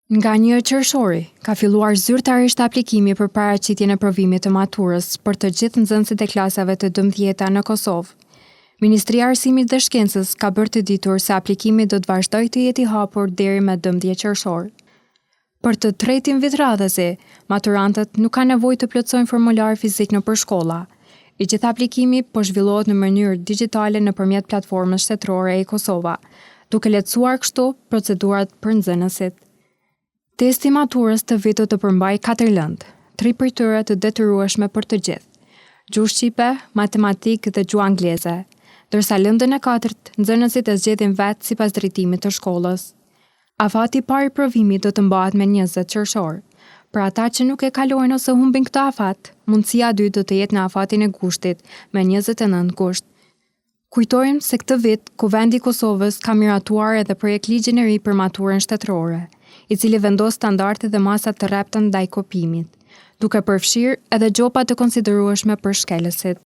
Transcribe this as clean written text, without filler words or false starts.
Nga 1 qershori, ka filluar zyrtarisht aplikimi për paraqitjen e provimit të maturës për të gjithë nxënësit e klasave të 12-ta në Kosovë. Ministria e Arsimit dhe Shkencës ka bërë të ditur se aplikimi do të vazhdojë të jetë i hapur deri me 12 qershor. Për të tretin vit radhësi, maturantët nuk kanë nevojë të plotësojnë formular fizik nëpër shkolla. I gjithë aplikimi po zhvillohet në mënyrë digjitale nëpërmjet platformës shtetërore e-Kosova, duke lehtësuar kështu procedurat për nxënësit. Testi i maturës të vitit të përmbajë 4 lëndë, 3 prej tyre të detyrueshme për të gjithë: gjuhë shqipe, matematikë dhe gjuhë angleze, ndërsa lëndën e 4 nxënësit e zgjedhin vetë sipas drejtimit të shkollës. Afati i parë i provimit do të mbahet me 20 qershor. Për ata që nuk e kalojnë ose humbin këtë afat, mundësia e dytë do të jetë në afatin e gushtit me 29 gusht. Kujtojmë se këtë vit, Kuvendi i Kosovës ka miratuar edhe projekt ligjin e ri për maturën shtetërore, i cili vendos standarde dhe masa të rrepta ndaj kopimit, duke përfshirë edhe gjopa të konsiderueshme për shkelësit.